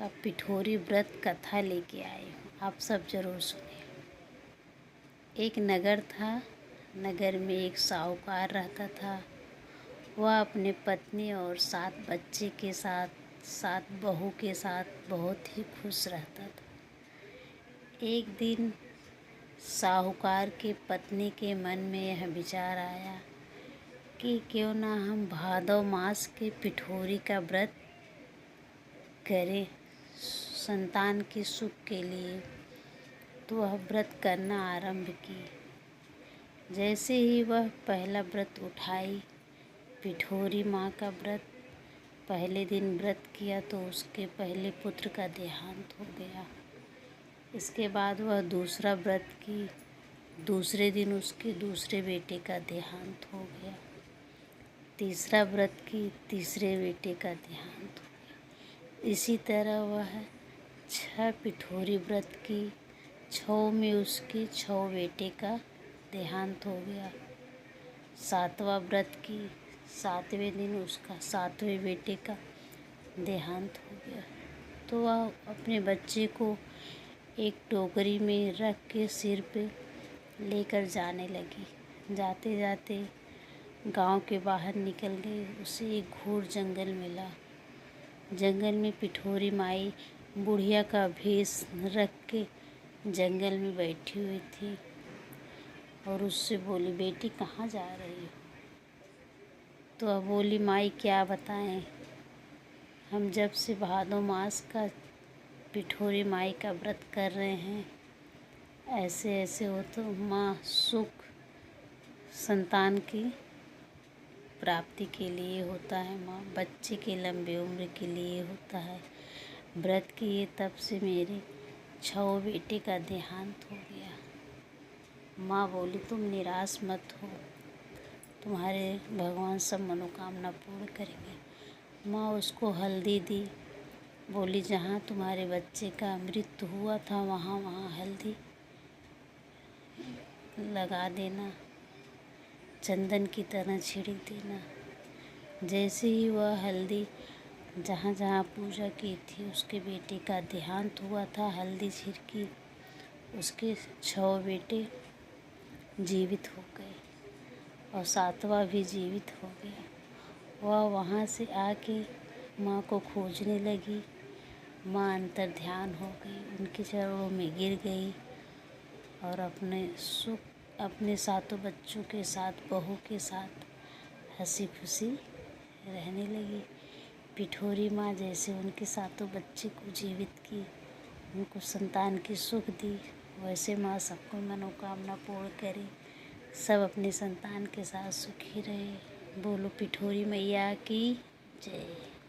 का पिठोरी व्रत कथा लेके आई हूँ, आप सब ज़रूर सुनिए। एक नगर था। नगर में एक साहूकार रहता था। वह अपने पत्नी और 7 बच्चे के साथ, 7 बहू के साथ बहुत ही खुश रहता था। एक दिन साहूकार के पत्नी के मन में यह विचार आया कि क्यों ना हम भादव मास के पिठोरी का व्रत करें संतान के सुख के लिए। तो वह व्रत करना आरंभ की। जैसे ही वह पहला व्रत उठाई, पिठोरी माँ का व्रत, पहले दिन व्रत किया तो उसके पहले पुत्र का देहांत हो गया। इसके बाद वह दूसरा व्रत की, दूसरे दिन उसके दूसरे बेटे का देहांत हो गया। तीसरा व्रत की, तीसरे बेटे का देहांत हो गया। इसी तरह वह 6 पिठोरी व्रत की, 6 में उसके 6 बेटे का देहांत हो गया। 7वां व्रत की, 7वें दिन उसका 7वें बेटे का देहांत हो गया। तो वह अपने बच्चे को एक टोकरी में रख के सिर पे लेकर जाने लगी। जाते जाते गांव के बाहर निकल गई। उसे एक घोर जंगल मिला। जंगल में पिठोरी माई बुढ़िया का भेष रख के जंगल में बैठी हुई थी और उससे बोली, बेटी कहाँ जा रही हो? तो वह बोली, माई क्या बताएं, हम जब से भादो मास का पिठोरी माई का व्रत कर रहे हैं, ऐसे ऐसे हो तो माँ सुख संतान की प्राप्ति के लिए होता है, माँ बच्चे के लंबे उम्र के लिए होता है। व्रत किए तब से मेरे 6 बेटे का देहांत हो गया। माँ बोली, तुम निराश मत हो, तुम्हारे भगवान सब मनोकामना पूर्ण करेंगे। माँ उसको हल्दी दी। बोली, जहाँ तुम्हारे बच्चे का मृत्यु हुआ था वहाँ वहाँ हल्दी लगा देना, चंदन की तरह छिड़क देना। जैसे ही वह हल्दी जहाँ जहाँ पूजा की थी उसके बेटे का देहांत हुआ था, हल्दी छिड़की, उसके 6 बेटे जीवित हो गए और 7वां भी जीवित हो गया। वह वहाँ से आके माँ को खोजने लगी। माँ अंतर ध्यान हो गई, उनके चरणों में गिर गई और अपने 7 बच्चों के साथ, बहू के साथ हंसी खुशी रहने लगी। पिठोरी माँ जैसे उनके 7 बच्चे को जीवित की, उनको संतान की सुख दी, वैसे माँ सबको मनोकामना पूर्ण करे, सब अपने संतान के साथ सुखी रहे। बोलो पिठोरी मैया की जय।